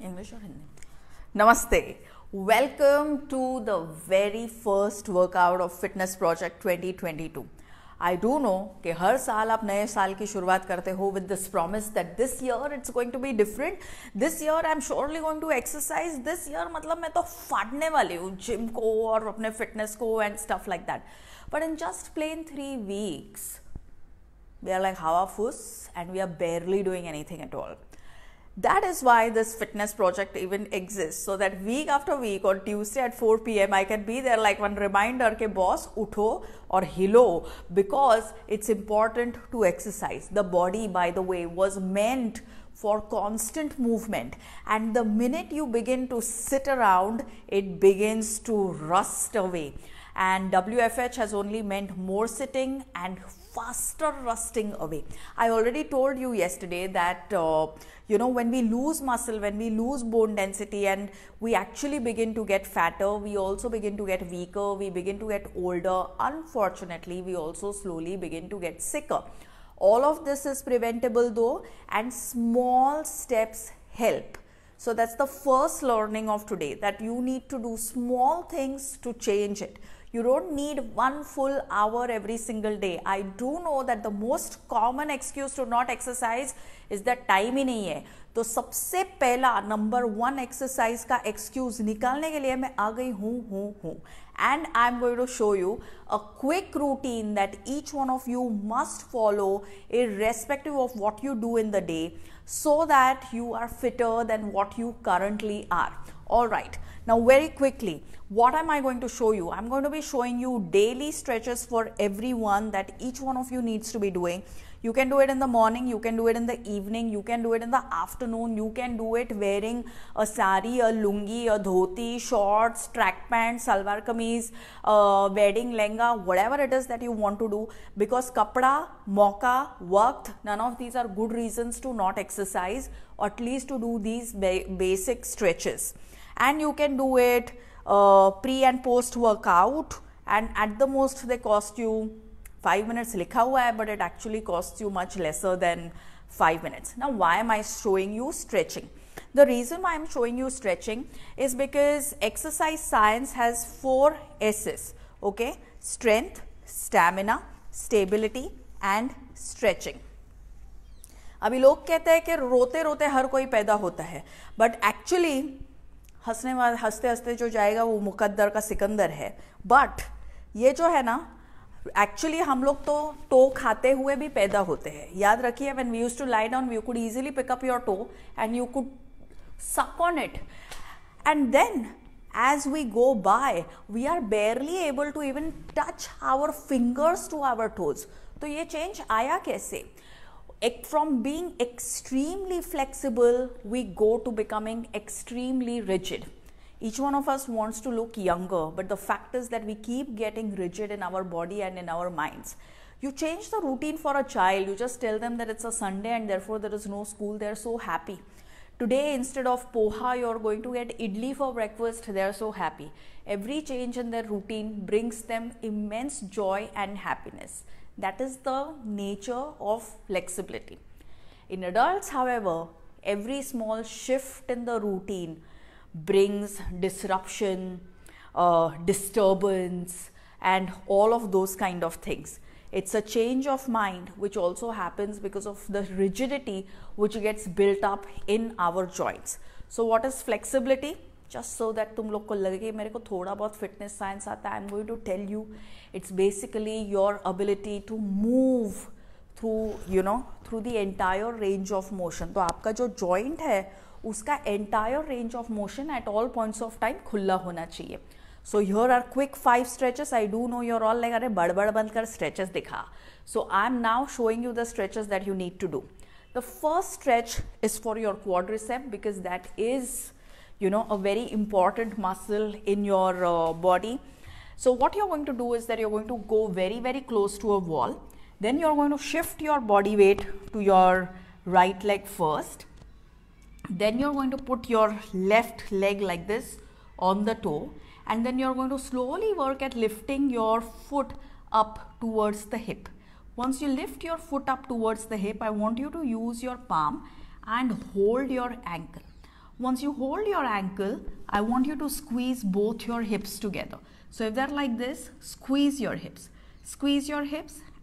English or Hindi? Namaste. Welcome to the very first workout of Fitness Project 2022. I do know कि हर साल आप नए साल की शुरुआत करते हो with this promise that this year it's going to be different. This year I'm surely going to exercise. This year मतलब मैं तो फाड़ने वाली हूँ जिम को और अपने फिटनेस को and stuff like that. But in just plain 3 weeks, we are like hawafus and we are barely doing anything at all. That is why this fitness project even exists, so that week after week on Tuesday at 4 p.m. I can be there like one reminder ke boss utho or hilo, because it's important to exercise. The body, by the way, was meant for constant movement, and the minute you begin to sit around, it begins to rust away. And WFH has only meant more sitting and faster rusting away. I already told you yesterday that when we lose muscle, when we lose bone density and we actually begin to get fatter, we also begin to get weaker, we begin to get older. Unfortunately, we also slowly begin to get sicker. All of this is preventable though, and small steps help. So that's the first learning of today, that you need to do small things to change it. You don't need 1 full hour every single day. I do know that the most common excuse to not exercise is that time ही नहीं है. तो सबसे पहला number 1 exercise का excuse निकालने के लिए मैं आ गई हूँ. And I'm going to show you a quick routine that each one of you must follow irrespective of what you do in the day, so that you are fitter than what you currently are. Alright, now very quickly, what am I going to show you? I'm going to be showing you daily stretches for everyone that each one of you needs to be doing. You can do it in the morning, you can do it in the evening, you can do it in the afternoon, you can do it wearing a sari, a lungi, a dhoti, shorts, track pants, salwar kameez, wedding lehenga, whatever it is that you want to do, because kapda, mauka, waqt, none of these are good reasons to not exercise, or at least to do these basic stretches. And you can do it pre and post workout, and at the most they cost you 5 minutes likha hua hai, but it actually costs you much lesser than 5 minutes. Now, why am I showing you stretching? The reason why I'm showing you stretching is because exercise science has 4 S's, okay? Strength, stamina, stability and stretching. अभी लोग कहते हैं कि रोते रोते हर कोई पैदा होता है, but actually हंसते हंसते जो जाएगा वो मुकद्दर का सिकंदर है. But ये जो है ना, एक्चुअली हम लोग तो टो खाते हुए भी पैदा होते हैं. याद रखिए, when we used to lie down, you could easily pick up your toe and you could suck on it. And then as we go by, we are barely able to even touch our fingers to our toes. तो ये change आया कैसे? From being extremely flexible, we go to becoming extremely rigid. Each one of us wants to look younger, but the fact is that we keep getting rigid in our body and in our minds. You change the routine for a child, you just tell them that it's a Sunday and therefore there is no school, they're so happy. Today, instead of poha, you're going to get idli for breakfast, they're so happy. Every change in their routine brings them immense joy and happiness. That is the nature of flexibility. In adults, however, every small shift in the routine brings disruption, disturbance and all of those kind of things. It's a change of mind which also happens because of the rigidity which gets built up in our joints. So what is flexibility? Just so that तुम लोग को लगे कि मेरे को थोड़ा बहुत fitness science आता है, I'm going to tell you, it's basically your ability to move through, through the entire range of motion. तो आपका जो joint है उसका entire range of motion at all points of time खुला होना चाहिए. So here are quick 5 stretches. I do know you're all like, अरे बड़ बंद कर stretches दिखा. So I'm now showing you the stretches that you need to do. The first stretch is for your quadricep, because that is a very important muscle in your body. So what you're going to do is that you're going to go very, very close to a wall. Then you're going to shift your body weight to your right leg first. Then you're going to put your left leg like this on the toe. And then you're going to slowly work at lifting your foot up towards the hip. Once you lift your foot up towards the hip, I want you to use your palm and hold your ankle. Once you hold your ankle, I want you to squeeze both your hips together. So if they're like this, squeeze your hips,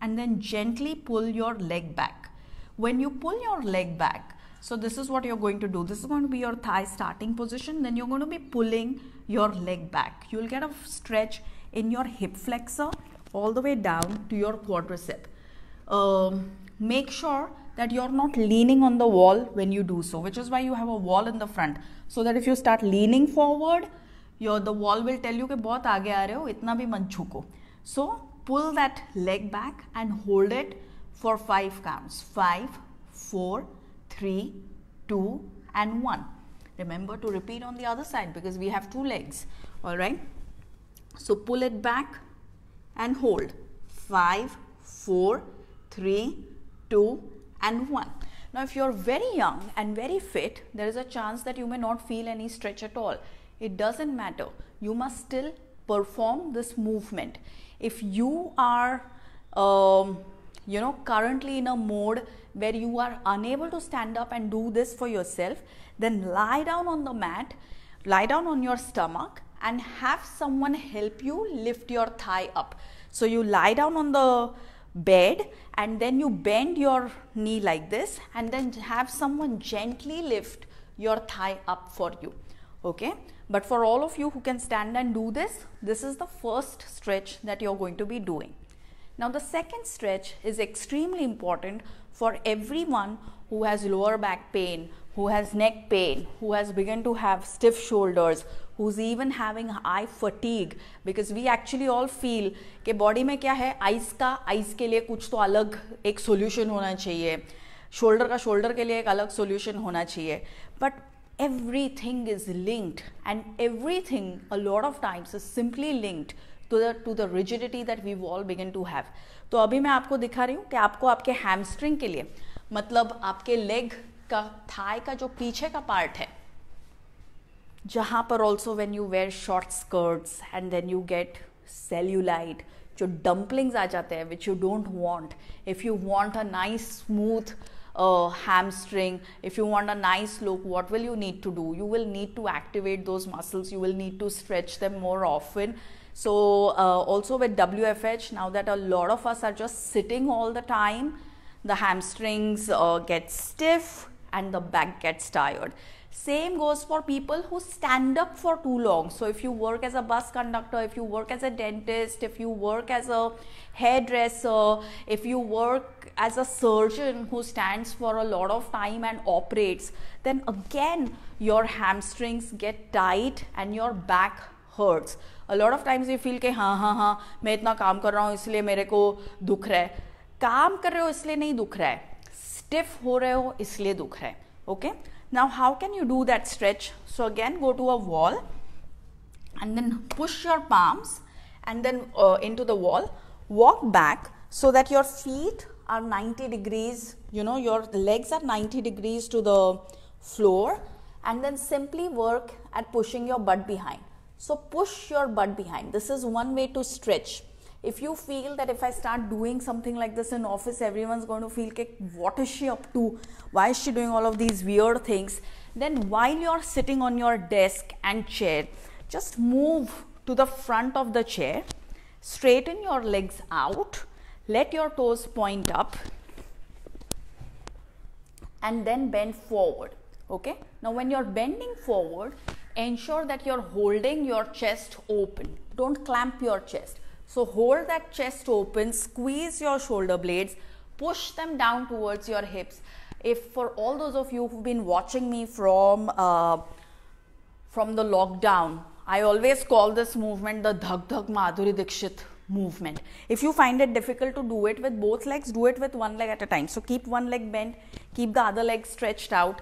and then gently pull your leg back. When you pull your leg back, so this is what you're going to do. This is going to be your thigh starting position. Then you're going to be pulling your leg back. You'll get a stretch in your hip flexor all the way down to your quadricep. Make sure that you're not leaning on the wall when you do so, which is why you have a wall in the front, so that if you start leaning forward, the wall will tell you कि बहुत आगे आ रहे हो, इतना भी मत झुको. So pull that leg back and hold it for 5 counts. 5, 4, 3, 2, and 1. Remember to repeat on the other side because we have 2 legs. All right. So pull it back and hold. 5, 4, 3, 2, and 1. Now if you're very young and very fit, there is a chance that you may not feel any stretch at all. It doesn't matter. You must still perform this movement. If you are currently in a mode where you are unable to stand up and do this for yourself, then lie down on the mat, lie down on your stomach, and have someone help you lift your thigh up. So you lie down on the bed and then you bend your knee like this, and then have someone gently lift your thigh up for you. Okay, but for all of you who can stand and do this, this is the first stretch that you're going to be doing. Now the second stretch is extremely important for everyone who has lower back pain, who has neck pain, who has begun to have stiff shoulders, who's even having eye fatigue, because we actually all feel कि body में क्या है, eyes के लिए कुछ तो अलग एक solution होना चाहिए, shoulder के लिए एक अलग solution होना चाहिए, but everything is linked, and everything a lot of times is simply linked to the rigidity that we've all begun to have. तो अभी मैं आपको दिखा रही हूँ कि आपको आपके hamstring के लिए, मतलब आपके leg का thigh का जो पीछे का part है, जहाँ पर also when you wear short skirts and then you get cellulite, जो dumplings आ जाते हैं which you don't want. If you want a nice smooth hamstring, if you want a nice look, what will you need to do? You will need to activate those muscles. You will need to stretch them more often. So also with WFH, now that a lot of us are just sitting all the time, the hamstrings get stiff and the back gets tired. Same goes for people who stand up for too long. So if you work as a bus conductor, if you work as a dentist, if you work as a hairdresser, if you work as a surgeon who stands for a lot of time and operates, then again your hamstrings get tight and your back hurts. A lot of times you feel कि हाँ मैं इतना काम कर रहा हूँ इसलिए मेरे को दुख रहा है. काम कर रहे हो इसलिए नहीं दुख रहा है, stiff हो रहे हो इसलिए दुख रहा है. Okay. Now how can you do that stretch? So again go to a wall and then push your palms and then into the wall. Walk back so that your feet are 90 degrees, your legs are 90 degrees to the floor, and then simply work at pushing your butt behind. So push your butt behind. This is one way to stretch. If you feel that if I start doing something like this in office, everyone's going to feel like, what is she up to? Why is she doing all of these weird things? Then while you're sitting on your desk and chair, just move to the front of the chair, straighten your legs out, let your toes point up, and then bend forward. Okay? Now when you're bending forward, ensure that you're holding your chest open. Don't clamp your chest. So hold that chest open, squeeze your shoulder blades, push them down towards your hips. If for all those of you who've been watching me from the lockdown, I always call this movement the Dhak Dhak Madhuri Dixit movement. If you find it difficult to do it with both legs, do it with one leg at a time. So keep one leg bent, keep the other leg stretched out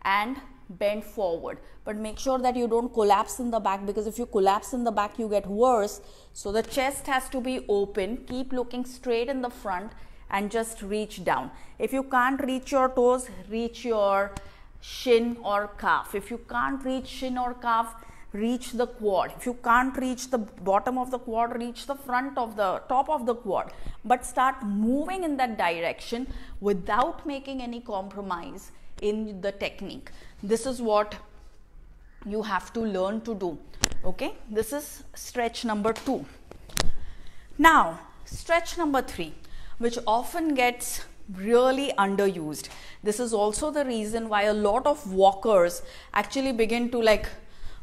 and bend forward. But make sure that you don't collapse in the back, because if you collapse in the back, you get worse. So the chest has to be open. Keep looking straight in the front and just reach down. If you can't reach your toes, reach your shin or calf. If you can't reach shin or calf, reach the quad. If you can't reach the bottom of the quad, reach the front of the top of the quad. But start moving in that direction without making any compromise in the technique. This is what you have to learn to do. Okay, this is stretch number 2. Now, stretch number 3, which often gets really underused. This is also the reason why a lot of walkers actually begin to like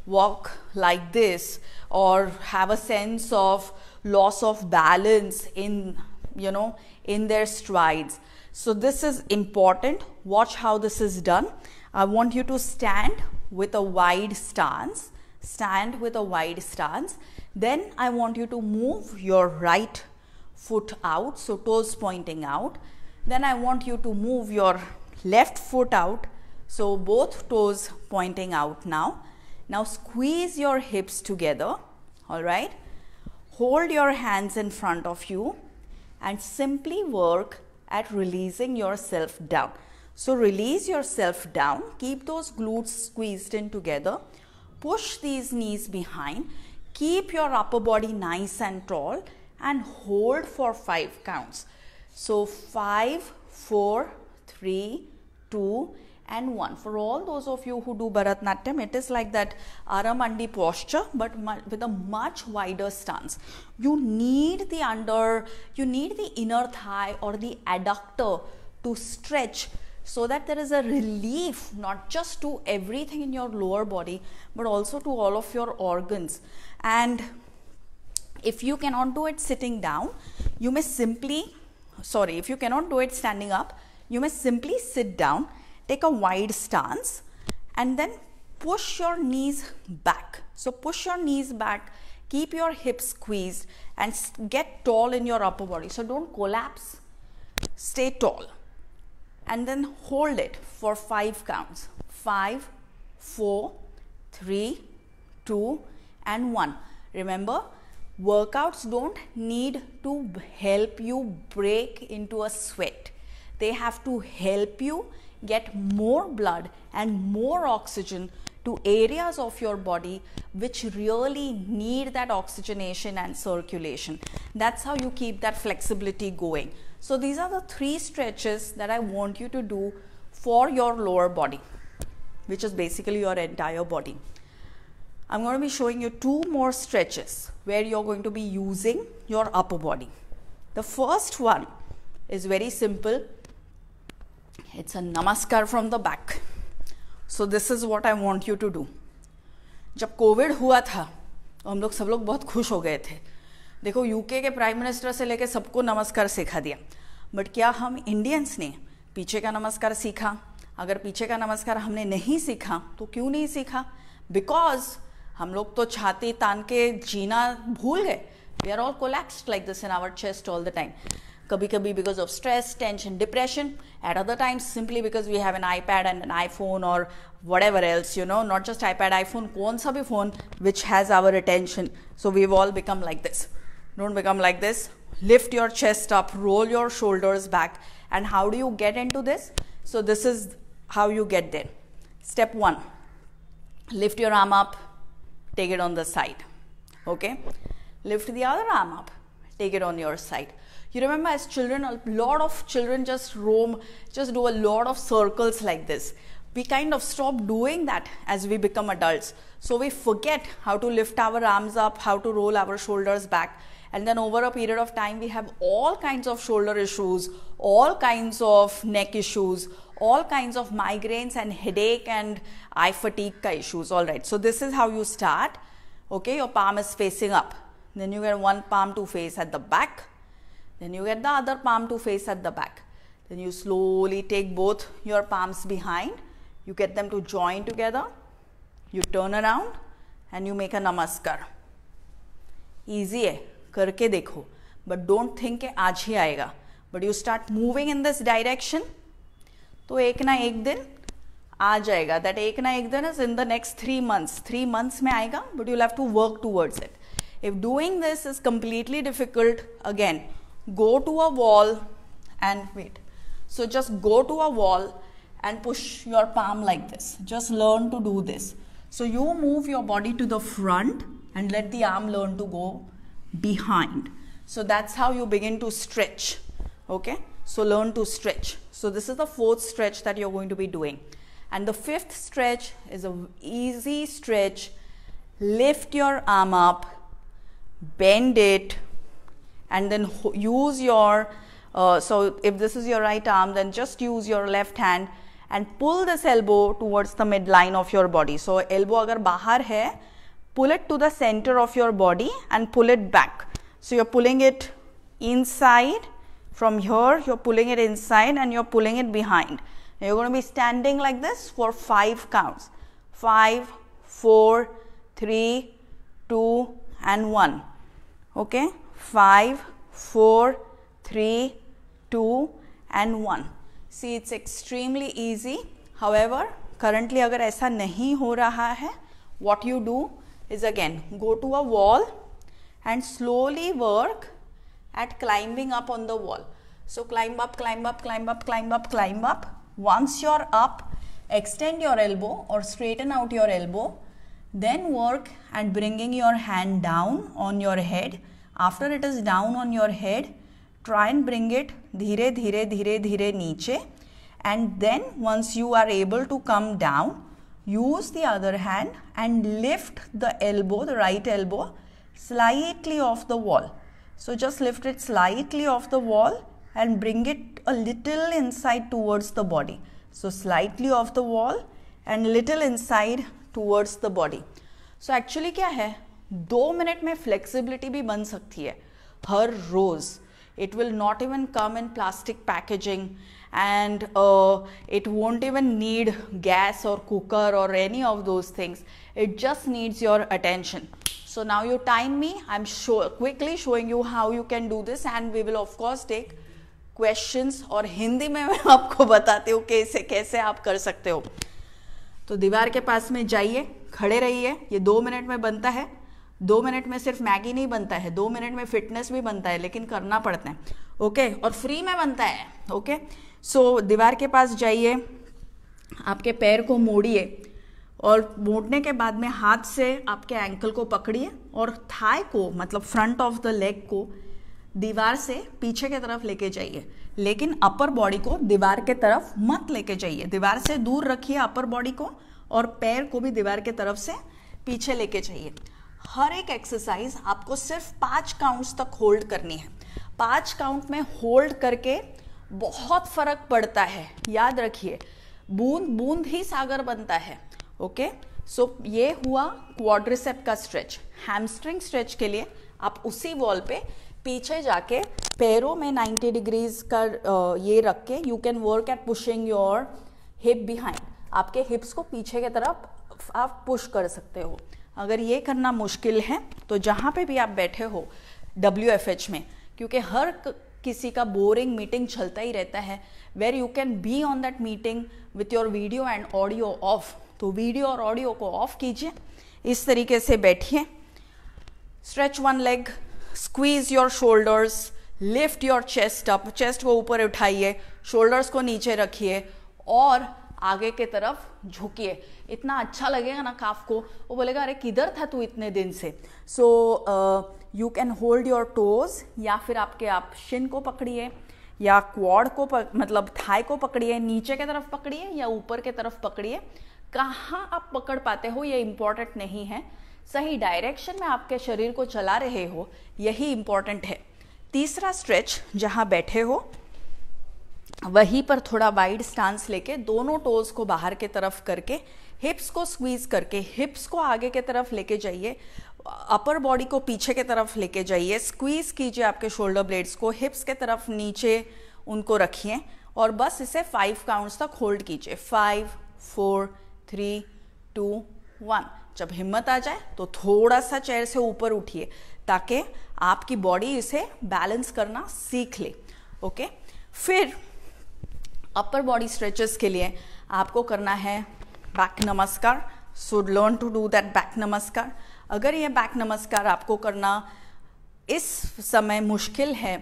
walk like this, or have a sense of loss of balance in, you know, in their strides. So this is important. Watch how this is done. I want you to stand with a wide stance. Stand with a wide stance. Then I want you to move your right foot out, so toes pointing out. Then I want you to move your left foot out, so both toes pointing out now. Now squeeze your hips together, all right? Hold your hands in front of you and simply work at releasing yourself down. So release yourself down, keep those glutes squeezed in together, push these knees behind, keep your upper body nice and tall, and hold for 5 counts. So 5, 4, 3, 2, and 1. For all those of you who do Bharatnatyam, it is like that Aramandi posture, but with a much wider stance. You need the inner thigh or the adductor to stretch, so that there is a relief not just to everything in your lower body, but also to all of your organs. And if you cannot do it sitting down, you may simply, if you cannot do it standing up, you may simply sit down, take a wide stance, and then push your knees back. So push your knees back, keep your hips squeezed, and get tall in your upper body. So don't collapse, stay tall. And then hold it for 5 counts. 5, 4, 3, 2, and 1. Remember, workouts don't need to help you break into a sweat. They have to help you get more blood and more oxygen to areas of your body which really need that oxygenation and circulation. That's how you keep that flexibility going. So these are the 3 stretches that I want you to do for your lower body, which is basically your entire body. I'm going to be showing you 2 more stretches where you're going to be using your upper body. The first one is very simple. It's a Namaskar from the back. So this is what I want you to do. जब Covid हुआ था तो हम लोग सब लोग बहुत खुश हो गए थे. देखो, यूके के प्राइम मिनिस्टर से लेके सबको नमस्कार सिखा दिया. बट क्या हम इंडियंस ने पीछे का नमस्कार सीखा? अगर पीछे का नमस्कार हमने नहीं सीखा तो क्यों नहीं सीखा? बिकॉज हम लोग तो छाती तान के जीना भूल गए. We are all collapsed like this in our chest all the time. कभी कभी because of stress, tension, depression. At other times simply because we have an iPad and an iPhone or whatever else, you know, not just iPad, iPhone, kaun sa bhi phone which has our attention. So we've all become like this. Don't become like this. Lift your chest up, roll your shoulders back. And how do you get into this? So this is how you get there. Step 1, lift your arm up, take it on the side. Okay, lift the other arm up, take it on your side. You remember as children, a lot of children just do a lot of circles like this. We kind of stop doing that as we become adults. So we forget how to lift our arms up, how to roll our shoulders back. And then over a period of time, we have all kinds of shoulder issues, all kinds of neck issues, all kinds of migraines and headache and eye fatigue issues. All right. So this is how you start. Okay. Your palm is facing up. Then you get one palm to face at the back. Then you get the other palm to face at the back. Then you slowly take both your palms behind. You get them to join together. You turn around and you make a Namaskar. Easy hai, karke dekho. But don't think ke aaj hi aayega. But you start moving in this direction, to ek na ek din aa jayega. That ek na ek din is in the next 3 months. 3 months mein aayega, but you'll have to work towards it. If doing this is completely difficult, again, go to a wall and wait. So just go to a wall and push your palm like this. Just learn to do this. So you move your body to the front and let the arm learn to go behind. So that's how you begin to stretch. Okay. So learn to stretch. So this is the 4th stretch that you're going to be doing. And the fifth stretch is a easy stretch. Lift your arm up, bend it, and then use your, so if this is your right arm, then just use your left hand and pull this elbow towards the midline of your body. So elbow agar bahar hai, pull it to the center of your body and pull it back. So you're pulling it inside. From here, you're pulling it inside and you're pulling it behind. You're going to be standing like this for 5 counts. 5, 4, 3, 2, and 1. Okay? 5, 4, 3, 2, and 1. See, it's extremely easy. However, currently agar aisa nahi ho raha hai, what you do is again go to a wall and slowly work at climbing up on the wall. So climb up, climb up, climb up, climb up, climb up. Once you're up, extend your elbow or straighten out your elbow. Then work at bringing your hand down on your head. After it is down on your head, try and bring it dheere dheere dheere dheere niche. And then once you are able to come down, use the other hand and lift the elbow, the right elbow, slightly off the wall. So just lift it slightly off the wall and bring it a little inside towards the body. So slightly off the wall and little inside towards the body. So actually क्या है, 2 minute में flexibility भी बन सकती है हर रोज. It will not even come in plastic packaging and it won't even need gas or cooker or any of those things. It just needs your attention. So now you time me. I'm quickly showing you how you can do this, and we will of course take questions. और हिंदी में मैं आपको बताती हूँ कि इसे कैसे आप कर सकते हो. तो दीवार के पास में जाइए, खड़े रहिए. ये 2 मिनट में बनता है. 2 मिनट में सिर्फ मैगी नहीं बनता है, 2 मिनट में फिटनेस भी बनता है, लेकिन करना पड़ता है. ओके, और फ्री में बनता है. ओके, सो दीवार के पास जाइए, आपके पैर को मोड़िए और मोड़ने के बाद में हाथ से आपके एंकल को पकड़िए और थाई को, मतलब फ्रंट ऑफ द लेग को दीवार से पीछे की तरफ लेके जाइए. लेकिन अपर बॉडी को दीवार के तरफ मत लेके जाइए. दीवार से दूर रखिए अपर बॉडी को और पैर को भी दीवार के तरफ से पीछे लेके जाइए. हर एक एक्सरसाइज आपको सिर्फ 5 काउंट्स तक होल्ड करनी है. 5 काउंट में होल्ड करके बहुत फर्क पड़ता है. याद रखिए, बूंद बूंद ही सागर बनता है. ओके, सो ये हुआ क्वाड्रिसेप का स्ट्रेच. हैमस्ट्रिंग स्ट्रेच के लिए आप उसी वॉल पे पीछे जाके पैरों में 90 डिग्रीज का ये रख के you can work at pushing your hip behind. आपके हिप्स को पीछे की तरफ आप पुश कर सकते हो. अगर ये करना मुश्किल है तो जहाँ पे भी आप बैठे हो WFH में, क्योंकि हर किसी का बोरिंग मीटिंग चलता ही रहता है, where you can be on that meeting with your video and audio off. तो वीडियो और ऑडियो को ऑफ कीजिए, इस तरीके से बैठिए. Stretch one leg, squeeze your shoulders, lift your chest up. Chest को ऊपर उठाइए, शोल्डर्स को नीचे रखिए और आगे के तरफ झुकिए. इतना अच्छा लगेगा ना काफ को, वो बोलेगा अरे किधर था तू इतने दिन से. So you can hold your toes, या फिर आप शिन को पकड़िए या क्वाड को मतलब थाई को पकड़िए, नीचे की तरफ पकड़िए या ऊपर की तरफ पकड़िए. कहाँ आप पकड़ पाते हो ये इम्पॉर्टेंट नहीं है, सही डायरेक्शन में आपके शरीर को चला रहे हो, यही इम्पॉर्टेंट है. तीसरा स्ट्रेच, जहाँ बैठे हो वहीं पर थोड़ा वाइड स्टांस लेके दोनों टोज को बाहर के तरफ करके हिप्स को स्क्वीज करके हिप्स को आगे के तरफ लेके जाइए, अपर बॉडी को पीछे के तरफ लेके जाइए, स्क्वीज कीजिए आपके शोल्डर ब्लेड्स को, हिप्स के तरफ नीचे उनको रखिए और बस इसे 5 काउंट्स तक होल्ड कीजिए. 5, 4, 3, 2, 1. जब हिम्मत आ जाए तो थोड़ा सा चेयर से ऊपर उठिए ताकि आपकी बॉडी इसे बैलेंस करना सीख ले. ओके, फिर अपर बॉडी स्ट्रेचेस के लिए आपको करना है बैक नमस्कार. So learn to do that back नमस्कार. अगर ये बैक नमस्कार आपको करना इस समय मुश्किल है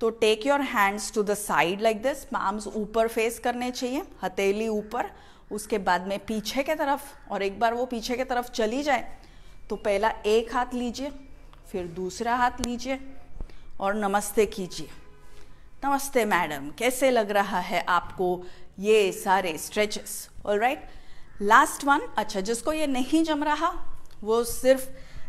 तो take your hands to the side like this. Palms ऊपर फेस करने चाहिए, हथेली ऊपर, उसके बाद में पीछे के तरफ. और एक बार वो पीछे की तरफ चली जाए तो पहला एक हाथ लीजिए, फिर दूसरा हाथ लीजिए और नमस्ते कीजिए. नमस्ते मैडम, कैसे लग रहा है आपको ये सारे स्ट्रेचेस, ऑलराइट। लास्ट वन, अच्छा जिसको ये नहीं जम रहा वो सिर्फ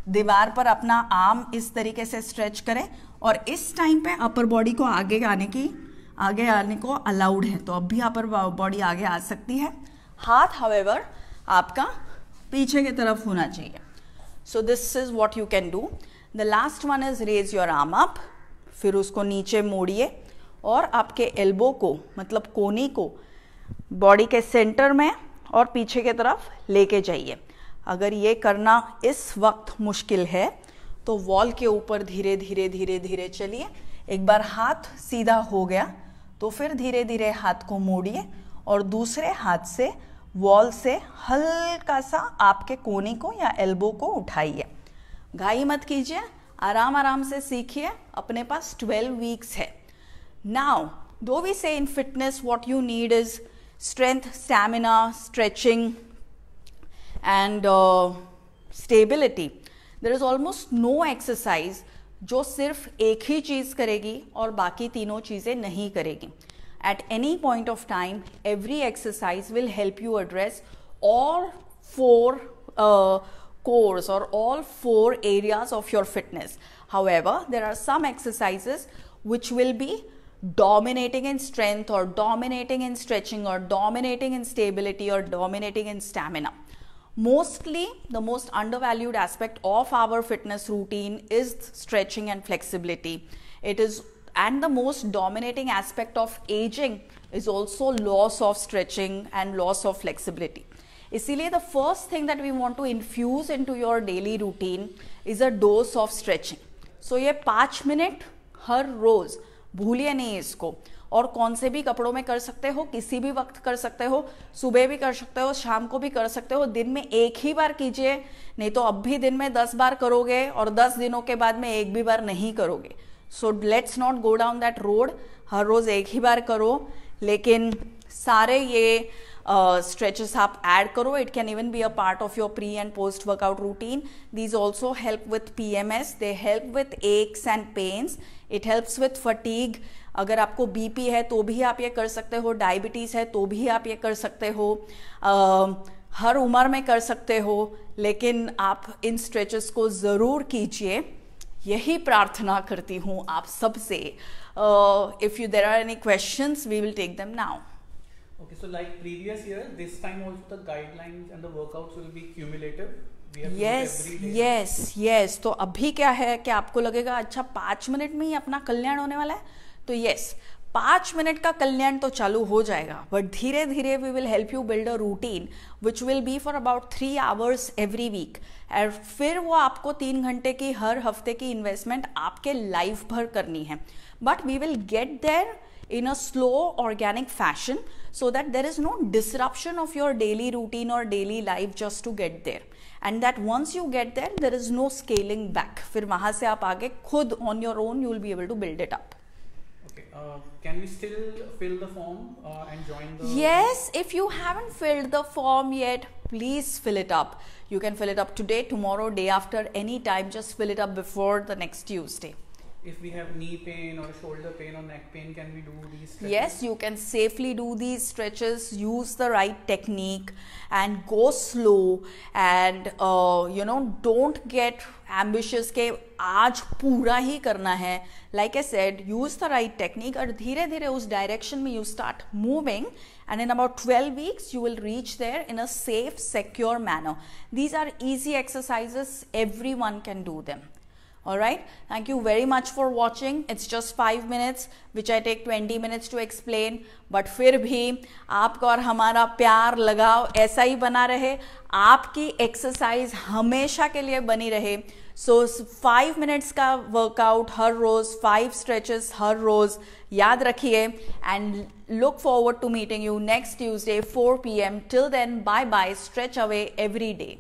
दीवार पर अपना आर्म इस तरीके से स्ट्रेच करें और इस टाइम पे अपर बॉडी को आगे आने को अलाउड है, तो अब भी अपर बॉडी आगे आ सकती है। हाथ हाउएवर आपका पीछे की तरफ होना चाहिए। So this is what you can do. The last one is raise your arm up, फिर उसको नीचे मोड़िए और आपके एल्बो को मतलब कोनी को बॉडी के सेंटर में और पीछे की तरफ लेके जाइए। अगर ये करना इस वक्त मुश्किल है तो वॉल के ऊपर धीरे धीरे धीरे धीरे चलिए। एक बार हाथ सीधा हो गया तो फिर धीरे धीरे हाथ को मोड़िए और दूसरे हाथ से वॉल से हल्का सा आपके कोनी को या एल्बो को उठाइए। घाई मत कीजिए, आराम आराम से सीखिए। अपने पास 12 वीक्स है। नाउ दो वी से इन fitness what you need is strength, stamina, stretching and stability. There is almost no exercise जो सिर्फ एक ही चीज़ करेगी और बाकी तीनों चीज़ें नहीं करेगी. At any point of time, every exercise will help you address all four cores or all four areas of your fitness. However, there are some exercises which will be dominating in strength or dominating in stretching or dominating in stability or dominating in stamina. Mostly the most undervalued aspect of our fitness routine is stretching and flexibility. It is, and the most dominating aspect of aging is also loss of stretching and loss of flexibility. इसीलिए the first thing that we want to infuse into your daily routine is a dose of stretching. So ये 5 minute हर रोज, भूलिए नहीं इसको। और कौन से भी कपड़ों में कर सकते हो, किसी भी वक्त कर सकते हो, सुबह भी कर सकते हो, शाम को भी कर सकते हो। दिन में एक ही बार कीजिए, नहीं तो अब भी दिन में 10 बार करोगे और 10 दिनों के बाद में एक भी बार नहीं करोगे। So let's not go down that road. हर रोज एक ही बार करो, लेकिन सारे ये stretches आप ऐड करो. It can even be a part of your pre and post workout routine. These also help with PMS. They help with aches and pains. It helps with fatigue. अगर आपको BP है तो भी आप ये कर सकते हो, डायबिटीज़ है तो भी आप ये कर सकते हो, हर उम्र में कर सकते हो, लेकिन आप इन स्ट्रेचेस को ज़रूर कीजिए। यही प्रार्थना करती हूँ आप सबसे। If you there are any questions, we will take them now. Okay, so like previous year, this time also the guidelines and the workouts will be cumulative. We have Yes, to do every day. yes, yes. तो अभी क्या है कि आपको लगेगा अच्छा 5 minute में ही अपना कल्याण होने वाला है, तो यस 5 मिनट का कल्याण तो चालू हो जाएगा, बट धीरे धीरे we will help you build a routine which will be for about 3 hours every week. और फिर वो आपको 3 घंटे की हर हफ्ते की इन्वेस्टमेंट आपके लाइफ भर करनी है, but we will get there in a slow organic fashion so that there is no disruption of your daily routine or daily life just to get there, and that once you get there there is no scaling back. फिर वहाँ से आप आगे खुद on your own you will be able to build it up. Okay, can we still fill the form and join the... Yes, if you haven't filled the form yet, please fill it up. You can fill it up today, tomorrow, day after, any time. Just fill it up before the next Tuesday. If we have knee pain or shoulder pain or neck pain, can we do these stretches? Yes, you can safely do these stretches. Use the right technique and go slow, and don't get ambitious के आज पूरा ही करना है. Like I said, use the right technique और धीरे धीरे उस direction में you start moving, and in about 12 weeks you will reach there in a safe, secure manner. These are easy exercises. Everyone can do them. Alright, thank you very much for watching. It's just 5 minutes which I take 20 minutes to explain, but फिर भी आपका और हमारा प्यार लगाव ऐसा ही बना रहे, आपकी एक्सरसाइज हमेशा के लिए बनी रहे। So 5 minutes का वर्कआउट हर रोज, 5 stretches हर रोज, याद रखिए, and look forward to meeting you next Tuesday 4 PM. Till then, bye bye, stretch away every day.